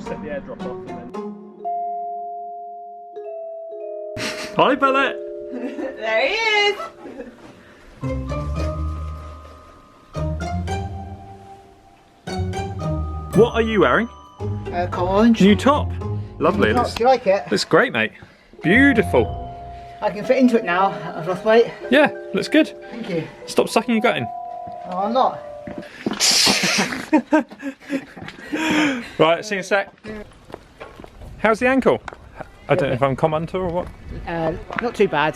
set the airdrop off and then... Hi, Bullet! There he is! What are you wearing? KOM Orange. New top. Lovely. Do you like it? Looks great, mate. Beautiful. I can fit into it now. I've lost weight. Yeah, looks good. Thank you. Stop sucking your gut in. No, I'm not. Right, see you in a sec. How's the ankle? I don't know if I'm KOM Hunter or what. Not too bad.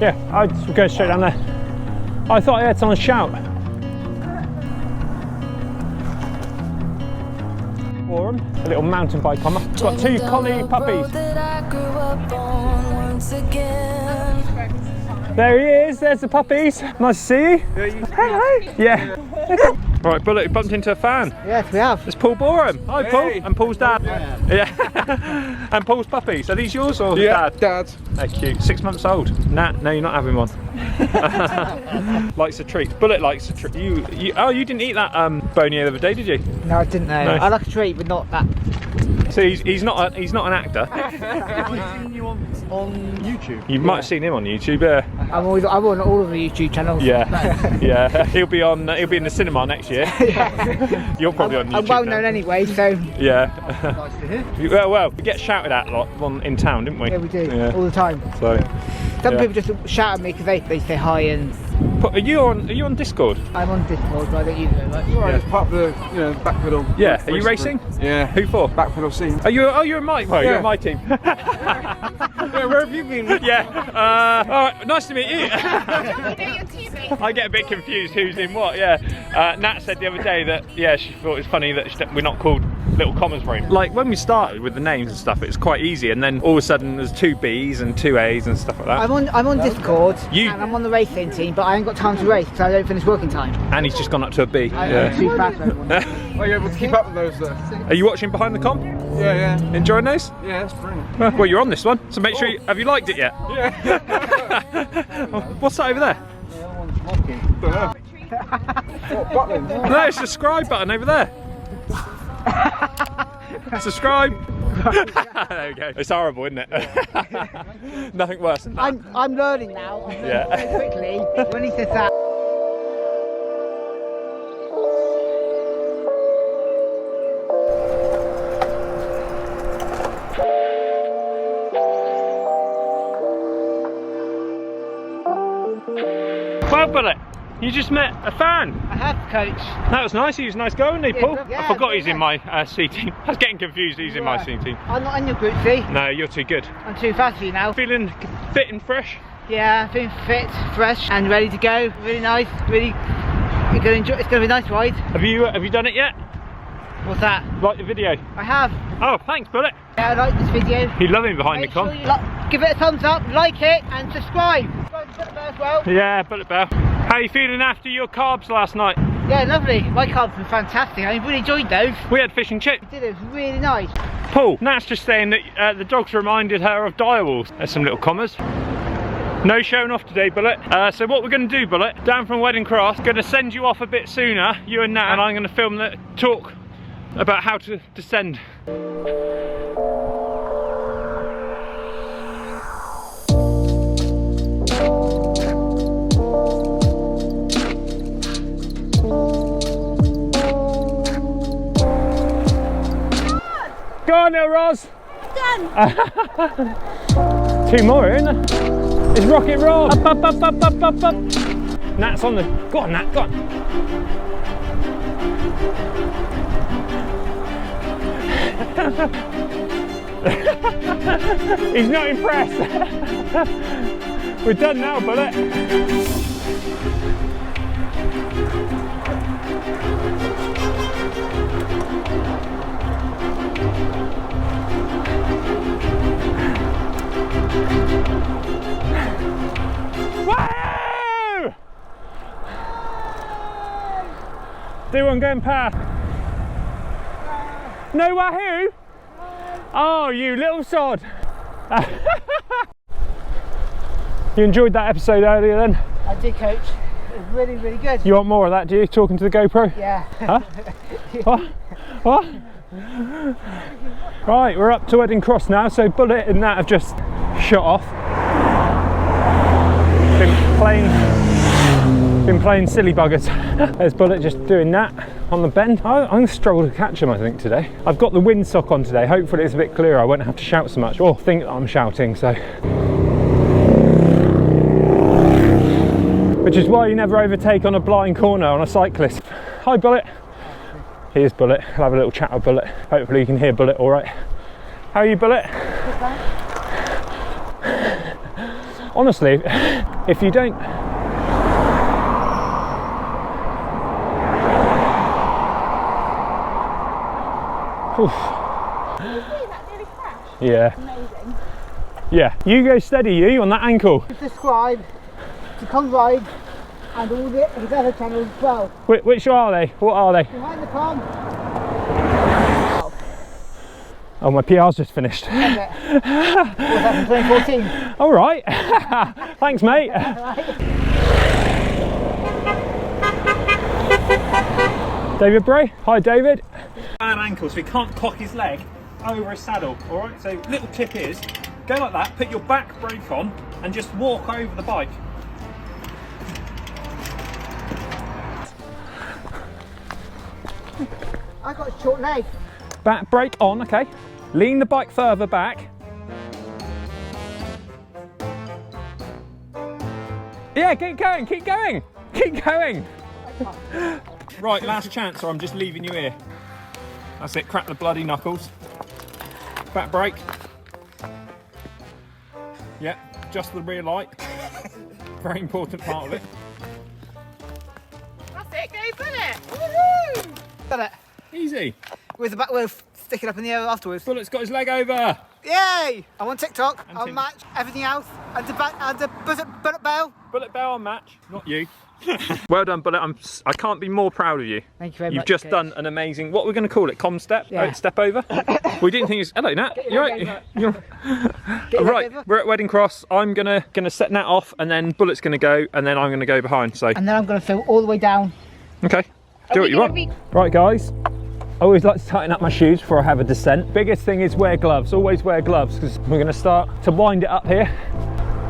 Yeah, I'd go straight down there. I thought I heard someone shout. Warren, a little mountain bike comber. Got two collie puppies. There he is, there's the puppies. Nice to see you. Hello. Yeah. Right, Bullet, we bumped into a fan. Yes, we have. It's Paul Boreham. Hi, Paul. And Paul's dad. Yeah. And Paul's puppies. Are these yours or dad? Dad's. They're cute. 6 months old. Nah, no, you're not having one. Likes a treat. Bullet likes a treat. Oh, you didn't eat that boni the other day, did you? No, I didn't know. No. I like a treat, but not that. So he's not an actor. Have I seen you on YouTube? You might have seen him on YouTube. Yeah. I'm on all of the YouTube channels. Yeah. Yeah. He'll be in the cinema next year. You're probably on YouTube. I'm well now. known anyway, so. Yeah. Nice to hear. Well, we get shouted at a lot in town, didn't we? Yeah, we do. Yeah. All the time. So. Some people just shout at me because they say hi and. Are you on Discord? I'm on Discord, but I don't use it very much. Right, it's part of the backpedal. Yeah. Are you racing? Yeah. Who for? Backpedal scene. You're in my. Well, you're in my team. Yeah, where have you been? Yeah. All right. Nice to meet you. I get a bit confused who's in what. Yeah. Nat said the other day that she thought it was funny that we're not called Little Commas Brain. Like when we started with the names and stuff, it's quite easy, and then all of a sudden there's 2 B's and 2 A's and stuff like that. I'm on Discord and I'm on the racing team, but I ain't got time to race because I don't finish working time. And he's just gone up to a B. I'm too fast for everyone. Are you able to keep up with those? Are you watching Behind the KOM? Yeah. Enjoying those? Yeah, that's brilliant. Well, you're on this one, so make sure have you liked it yet? Yeah. What's that over there? What, Butlins? No, it's the subscribe button over there. Subscribe. There we go. It's horrible, isn't it? Nothing worse than that. I'm learning now. Yeah. Very quickly when he says that. Well, Bullet, you just met a fan. I have, coach. That was nice. He was a nice guy, wasn't he, Paul? Yeah, I forgot he's yeah. in my C team. I was getting confused. He's in my C team. I'm not in your group, see? No, you're too good. I'm too fast for you now. Feeling fit and fresh. Yeah, feeling fit, fresh, and ready to go. Really nice. Really, you're gonna enjoy. It's gonna be a nice ride. Have you done it yet? What's that? Like the video? I have. Oh, thanks, Bullet. Yeah, I like this video. You love him behind the Make KOM. sure you give it a thumbs up, like it, and subscribe. Subscribe to the bell as well. Yeah, Bullet Bell. How are you feeling after your carbs last night? Yeah, lovely. My carbs were fantastic. I really enjoyed those. We had fish and chips. I did. It was really nice. Paul, Nat's just saying that the dogs reminded her of direwolves. There's some little commas. No showing off today, Bullet. So what we're going to do, Bullet, down from Wheddon Cross, going to send you off a bit sooner, you and Nat, and I'm going to film the talk about how to descend. Go on now, Roz. Done. 2 more, isn't there? It's rock and roll. Up. Nat's on the. Go on, Nat. Go on. He's not impressed. We're done now, Bullet. Woo! Do one going past. No wahoo? Oh, you little sod. You enjoyed that episode earlier then? I did, coach. It's really, really good. You want more of that, do you? Talking to the GoPro? Yeah. Huh? What? Right, we're up to Wheddon Cross now, so Bullet and that have just shot off. Been playing silly buggers. There's Bullet just doing that on the bend. I'm going to struggle to catch him, I think, today. I've got the windsock on today. Hopefully it's a bit clearer. I won't have to shout so much or think that I'm shouting, so. Which is why you never overtake on a blind corner on a cyclist. Hi, Bullet. Here's Bullet. I'll have a little chat with Bullet. Hopefully you can hear Bullet all right. How are you, Bullet? Honestly, if you don't... Oof. Yeah. Amazing. Yeah. You go steady, you, on that ankle. Subscribe to KOMrides and all his other channels as well. Which are they? What are they? Behind the KOM. Oh, my PR's just finished. Was that in 2014? All right. Thanks, mate. David Bray. Hi, David. Bad ankle, so he can't cock his leg over a saddle. All right. So little tip is, go like that. Put your back brake on and just walk over the bike. I got a short leg. Back brake on. Okay. Lean the bike further back. Yeah, keep going, keep going, keep going. Right, last chance, or I'm just leaving you here. That's it, crack the bloody knuckles. Back brake. Yeah, just the rear light. Very important part of it. That's it, go Bullet! Woohoo! Done it. Easy. With the back wheel sticking up in the air afterwards. Bullet's got his leg over. Yay! I'm on TikTok, And I'll Tim. match everything else. And the Bullet Bell. Bullet Bell on match, not you. Well done, Bullet. I can't be more proud of you. Thank you very You've much. just done an amazing, what we're going to call it, KOM step? Yeah. Step over? We didn't think it's, hello Nat, Get you your right? leg You're... Get your leg Right, over. we're at Wheddon Cross. I'm gonna set Nat off and then Bullet's gonna go and then I'm gonna go behind, so. And then I'm going to film all the way down. Okay, do what you want. Right guys, I always like to tighten up my shoes before I have a descent. Biggest thing is wear gloves, always wear gloves, because we're gonna start to wind it up here.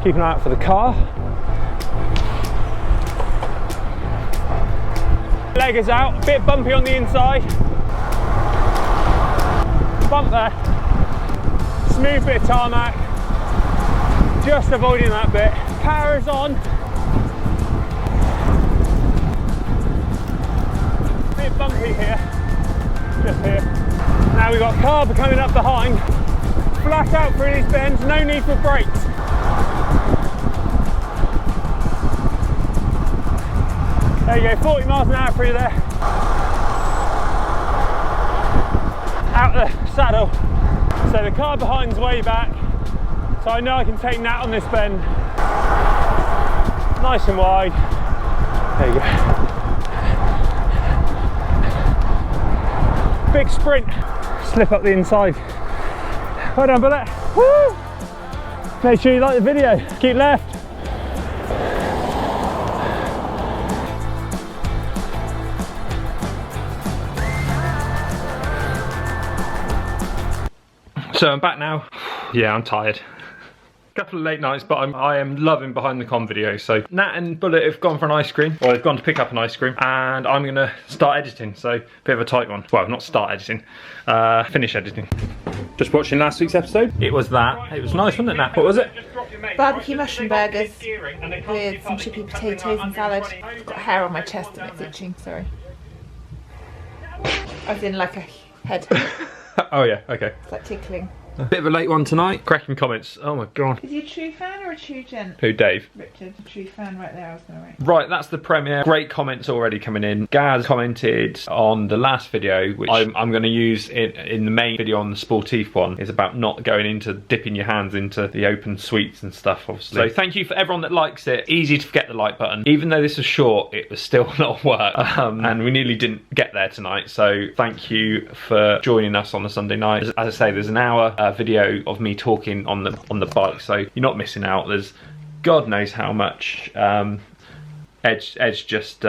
Keep an eye out for the car. Leg is out, a bit bumpy on the inside. Bump there. Smooth bit of tarmac. Just avoiding that bit. Power's on. Bit bumpy here. Just here. Now we've got carb coming up behind. Flat out through these bends, no need for brakes. There you go, 40 miles an hour through there. Out the saddle. So the car behind's way back. So I know I can take Nat on this bend. Nice and wide. There you go. Big sprint. Slip up the inside. Well done, Bullet. Woo! Make sure you like the video. Keep left. So I'm back now. Yeah, I'm tired. Couple of late nights, but I am loving Behind the KOM videos. So Nat and Bullet have gone for an ice cream, or they've gone to pick up an ice cream, and I'm gonna start editing. So bit of a tight one. Well, not start editing, finish editing. Just watching last week's episode. It was that. It was nice, wasn't it, Nat? What was it? Barbecue mushroom burgers with some chippy potatoes and salad. I've got hair on my chest and it's itching, sorry. I was in like a head. Oh yeah, okay. It's like tickling. A bit of a late one tonight. Cracking comments. Oh my god. Is he a true fan or a true gent? Who, Dave? Richard, a true fan right there, I was going to write. Right, that's the premiere. Great comments already coming in. Gaz commented on the last video, which I'm going to use in the main video on the sportif one, is about not going into dipping your hands into the open sweets and stuff, obviously. So thank you for everyone that likes it. Easy to forget the like button. Even though this was short, it was still a lot of work. And we nearly didn't get there tonight. So thank you for joining us on the Sunday night. As I say, there's an hour video of me talking on the bike, so you're not missing out. There's God knows how much Edge just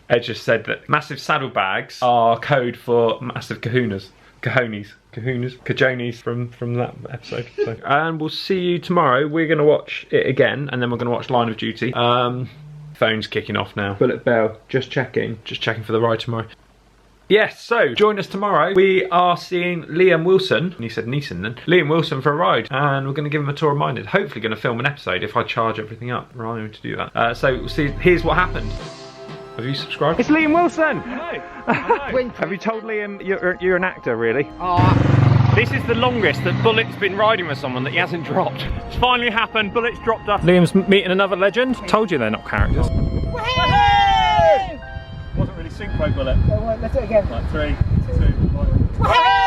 Edge just said that massive saddlebags are code for massive kahunas. Cajonis from that episode. So. And we'll see you tomorrow. We're going to watch it again, and then we're going to watch Line of Duty. Phone's kicking off now. Bullet Bell, just checking for the ride tomorrow. Yes, so join us tomorrow. We are seeing Liam Wilson, and he said Neeson then, Liam Wilson for a ride, and we're going to give him a tour of Minehead. Hopefully going to film an episode if I charge everything up. We're only to do that. So we'll see, here's what happened. Have you subscribed? It's Liam Wilson! Hello. Have you told Liam you're an actor, really? Oh. This is the longest that Bullet's been riding with someone that he hasn't dropped. It's finally happened, Bullet's dropped us. Liam's meeting another legend. Told you they're not characters. Woohoo! Wasn't really synchro, Bullet. Let's do it again. Like 3, 2, 1.